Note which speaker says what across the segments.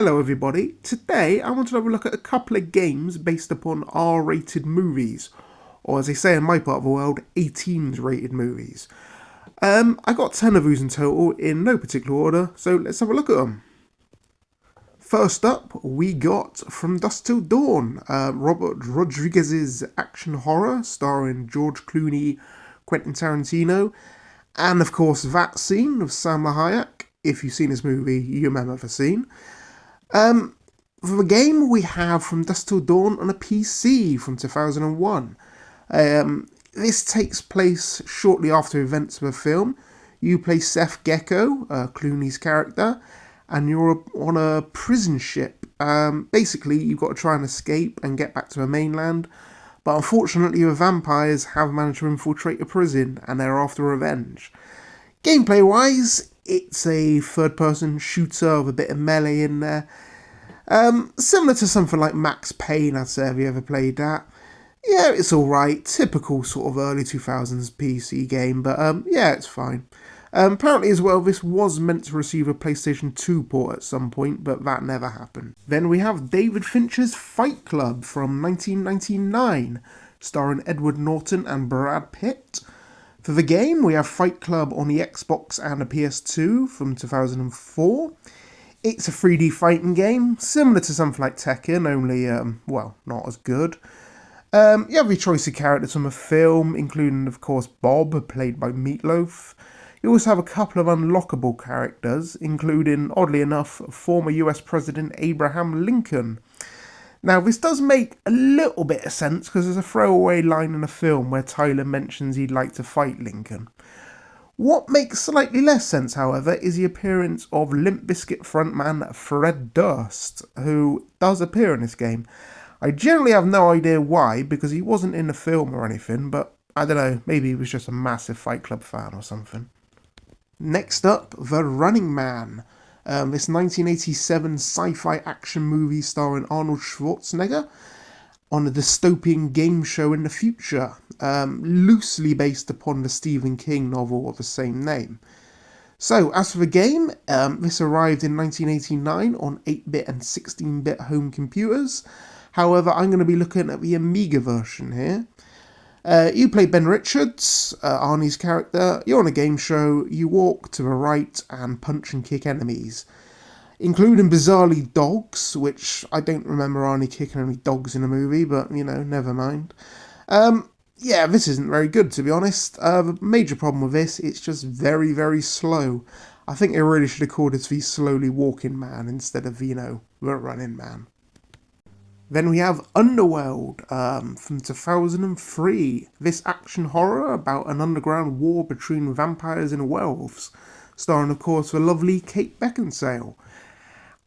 Speaker 1: Hello everybody, today I want to have a look at a couple of games based upon R-rated movies, or as they say in my part of the world, 18s rated movies. I got 10 of these in total in no particular order, so let's have a look at them. First up, we got From Dusk Till Dawn, Robert Rodriguez's action horror starring George Clooney, Quentin Tarantino, and of course that scene of Salma Hayek. If you've seen this movie, you remember the scene. For the game, we have From Dusk Till Dawn on a PC from 2001. This takes place shortly after events of the film. You play Seth Gecko, Clooney's character, and you're on a prison ship. Basically, you've got to try and escape and get back to the mainland, but unfortunately the vampires have managed to infiltrate the prison and they're after revenge. Gameplay wise, it's a third person shooter with a bit of melee in there. Similar to something like Max Payne, I'd say, have you ever played that? Yeah, it's alright, typical sort of early 2000s PC game, but yeah, it's fine. Apparently as well, this was meant to receive a PlayStation 2 port at some point, but that never happened. Then we have David Fincher's Fight Club from 1999, starring Edward Norton and Brad Pitt. For the game, we have Fight Club on the Xbox and the PS2 from 2004. It's a 3D fighting game, similar to something like Tekken, only, well, not as good. You have your choice of characters from a film, including, of course, Bob, played by Meatloaf. You also have a couple of unlockable characters, including, oddly enough, former US President Abraham Lincoln. Now, this does make a little bit of sense because there's a throwaway line in the film where Tyler mentions he'd like to fight Lincoln. What makes slightly less sense, however, is the appearance of Limp Bizkit frontman Fred Durst, who does appear in this game. I generally have no idea why, because he wasn't in the film or anything, but I don't know, maybe he was just a massive Fight Club fan or something. Next up, The Running Man. This 1987 sci-fi action movie starring Arnold Schwarzenegger on a dystopian game show in the future, loosely based upon the Stephen King novel of the same name. So, as for the game, this arrived in 1989 on 8-bit and 16-bit home computers. However, I'm going to be looking at the Amiga version here. You play Ben Richards, Arnie's character. You're on a game show. You walk to the right and punch and kick enemies, including bizarrely dogs, which I don't remember Arnie kicking any dogs in a movie, but, you know, never mind. Yeah, this isn't very good, to be honest. The major problem with this, it's just very, very slow. I think they really should have called it the Slowly Walking Man instead of, you know, the Running Man. Then we have Underworld from 2003. This action horror about an underground war between vampires and werewolves, starring, of course, the lovely Kate Beckinsale.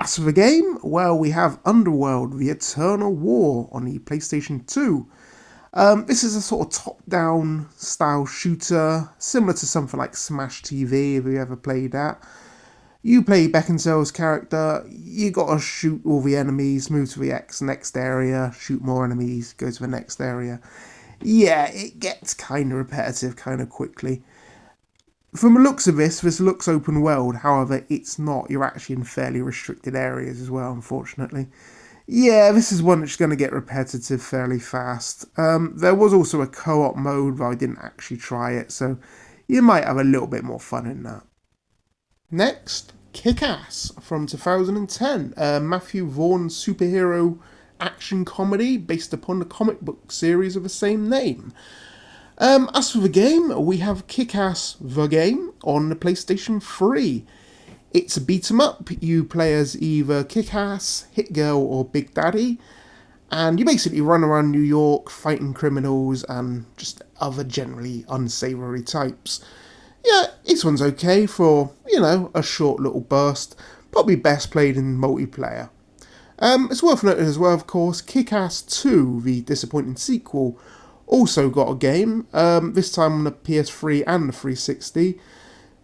Speaker 1: As for the game, well, we have Underworld, The Eternal War on the PlayStation 2. This is a sort of top-down style shooter, similar to something like Smash TV, if you ever played that. You play Beckinsale's character, you gotta shoot all the enemies, move to the next area, shoot more enemies, go to the next area. Yeah, it gets kind of repetitive kind of quickly. From the looks of this looks open world, however, it's not. You're actually in fairly restricted areas as well, unfortunately. Yeah, this is one that's going to get repetitive fairly fast. There was also a co-op mode, but I didn't actually try it, so you might have a little bit more fun in that. Next, Kick-Ass from 2010, Matthew Vaughn superhero action comedy based upon the comic book series of the same name. As for the game, we have Kick-Ass the game on the PlayStation 3. It's a beat 'em up. You play as either Kick-Ass, Hit Girl, or Big Daddy, and you basically run around New York fighting criminals and just other generally unsavory types. Yeah, this one's okay for, you know, a short little burst. Probably best played in multiplayer. It's worth noting as well, of course, Kick-Ass 2, the disappointing sequel, also got a game, this time on the PS3 and the 360.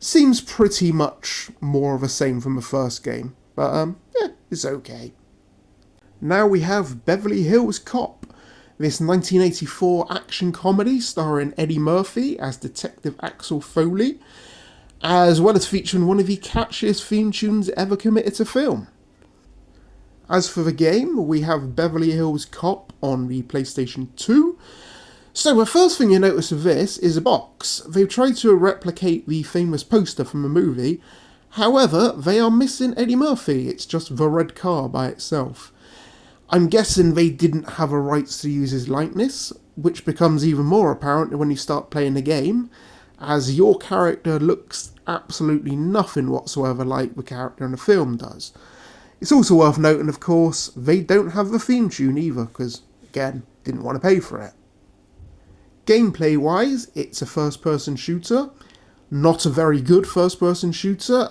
Speaker 1: Seems pretty much more of the same from the first game, but yeah, it's okay. Now we have Beverly Hills Cop, this 1984 action comedy starring Eddie Murphy as Detective Axel Foley, as well as featuring one of the catchiest theme tunes ever committed to film. As for the game, we have Beverly Hills Cop on the PlayStation 2. So the first thing you notice of this is a box. They've tried to replicate the famous poster from the movie. However, they are missing Eddie Murphy. It's just the red car by itself. I'm guessing they didn't have a rights to use his likeness, which becomes even more apparent when you start playing the game, as your character looks absolutely nothing whatsoever like the character in the film does. It's also worth noting, of course, they don't have the theme tune either, because, again, didn't want to pay for it. Gameplay-wise, it's a first-person shooter. Not a very good first-person shooter.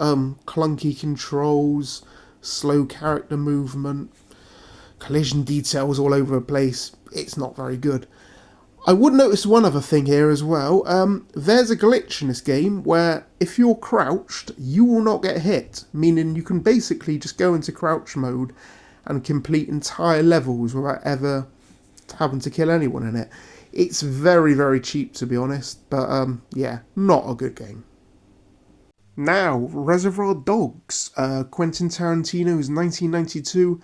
Speaker 1: Clunky controls, slow character movement, collision details all over the place. It's not very good. I would notice one other thing here as well. There's a glitch in this game where if you're crouched, you will not get hit, meaning you can basically just go into crouch mode and complete entire levels without ever having to kill anyone in it. It's very, very cheap, to be honest, but yeah, not a good game. Now, Reservoir Dogs, Quentin Tarantino's 1992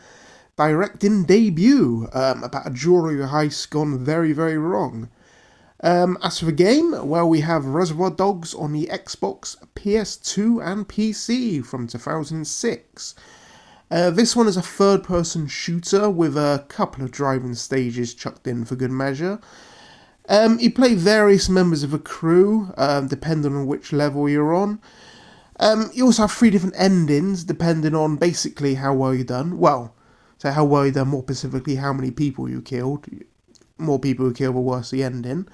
Speaker 1: directing debut, about a jewellery heist gone very, very wrong. As for the game, well, we have Reservoir Dogs on the Xbox, PS2 and PC from 2006. This one is a third-person shooter with a couple of driving stages chucked in for good measure. You play various members of a crew, depending on which level you're on. You also have 3 different endings, depending on basically how well you've done. Well, so how well you've done, more specifically how many people you killed. More people you kill, the worse the ending.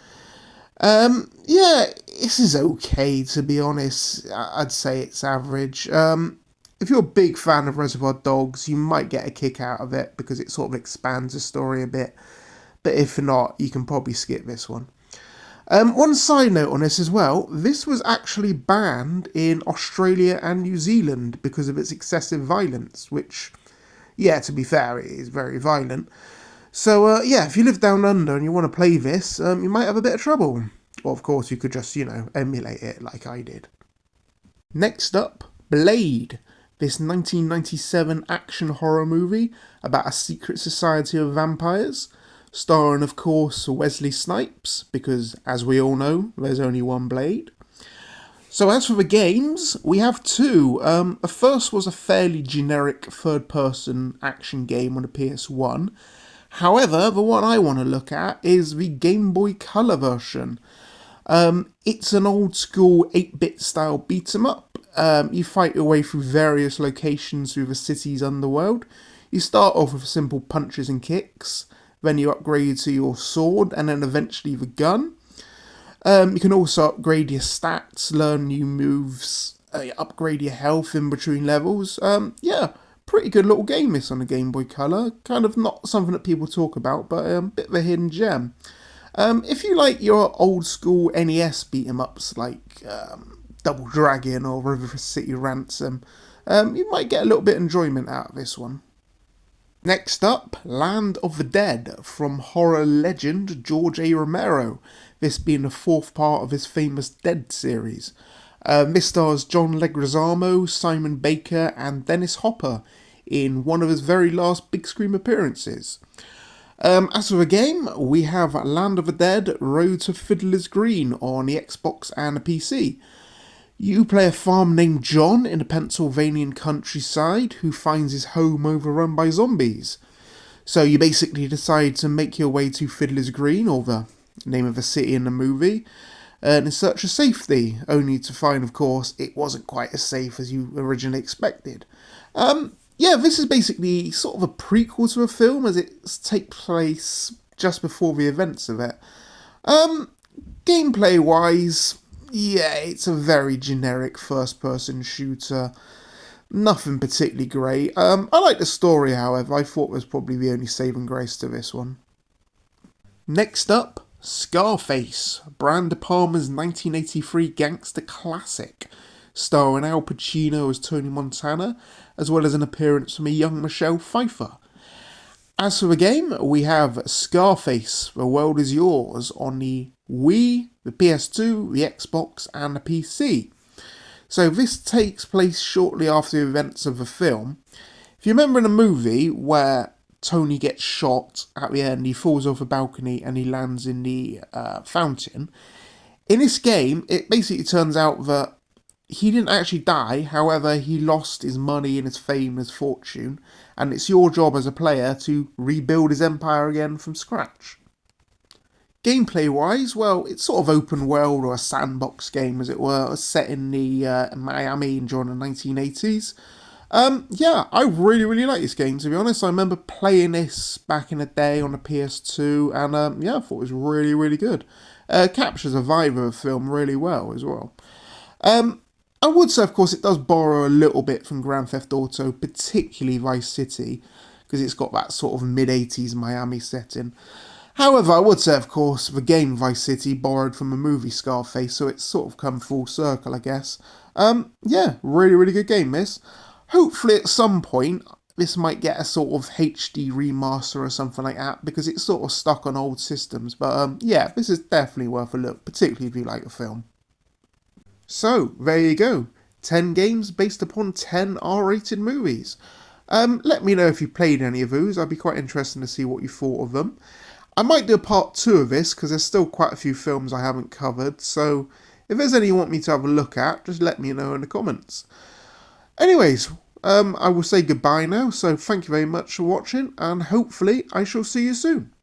Speaker 1: Yeah, this is okay, to be honest. I'd say it's average. If you're a big fan of Reservoir Dogs, you might get a kick out of it because it sort of expands the story a bit. But if not, you can probably skip this one. One side note on this as well, this was actually banned in Australia and New Zealand because of its excessive violence, which, yeah, to be fair, it is very violent. So, yeah, if you live down under and you want to play this, you might have a bit of trouble. Or, of course, you could just, emulate it like I did. Next up, Blade. This 1997 action horror movie about a secret society of vampires, starring, of course, Wesley Snipes, because, as we all know, there's only one Blade. So as for the games, we have 2. The first was a fairly generic third-person action game on the PS1. However, the one I want to look at is the Game Boy Color version. It's an old-school 8-bit style beat-em-up. You fight your way through various locations through the city's underworld. You start off with simple punches and kicks, then you upgrade to your sword, and then eventually the gun. You can also upgrade your stats, learn new moves, upgrade your health in between levels. Yeah, pretty good little game this on the Game Boy Color. Kind of not something that people talk about, but a bit of a hidden gem. If you like your old school NES beat-em-ups like Double Dragon or River City Ransom, you might get a little bit of enjoyment out of this one. Next up, Land of the Dead from horror legend George A. Romero, this being the 4th part of his famous Dead series. This stars John Leguizamo, Simon Baker and Dennis Hopper in one of his very last big screen appearances. As for the game, we have Land of the Dead Road to Fiddler's Green on the Xbox and the PC. You play a farmer named John in the Pennsylvanian countryside who finds his home overrun by zombies. So you basically decide to make your way to Fiddler's Green, or the name of a city in the movie, in search of safety, only to find, of course, it wasn't quite as safe as you originally expected. Yeah, this is basically sort of a prequel to a film, as it takes place just before the events of it. Gameplay-wise, yeah, it's a very generic first-person shooter. Nothing particularly great. I like the story, however. I thought was probably the only saving grace to this one. Next up, Scarface, Brian De Palma's 1983 gangster classic, starring Al Pacino as Tony Montana, as well as an appearance from a young Michelle Pfeiffer. As for the game, we have Scarface, The World Is Yours on the Wii, the PS2, the Xbox and the PC. So this takes place shortly after the events of the film. If you remember in a movie where Tony gets shot at the end, he falls off a balcony and he lands in the fountain. In this game, it basically turns out that he didn't actually die, however, he lost his money and his fame and his fortune, and it's your job as a player to rebuild his empire again from scratch. Gameplay wise, well, it's sort of open world or a sandbox game, as it were, set in the Miami during the 1980s. Yeah, I really, really like this game, to be honest. I remember playing this back in the day on the PS2, and yeah, I thought it was really, really good. Captures a vibe of the film really well as well. I would say, of course, it does borrow a little bit from Grand Theft Auto, particularly Vice City, because it's got that sort of mid-80s Miami setting. However, I would say, of course, the game Vice City borrowed from a movie Scarface, so it's sort of come full circle, I guess. Yeah, really, really good game, this. Hopefully, at some point, this might get a sort of HD remaster or something like that, because it's sort of stuck on old systems. But yeah, this is definitely worth a look, particularly if you like the film. So, there you go. 10 games based upon 10 R-rated movies. Let me know if you played any of those. I'd be quite interested to see what you thought of them. I might do a part 2 of this because there's still quite a few films I haven't covered, so if there's any you want me to have a look at, just let me know in the comments. Anyways, I will say goodbye now, so thank you very much for watching, and hopefully I shall see you soon.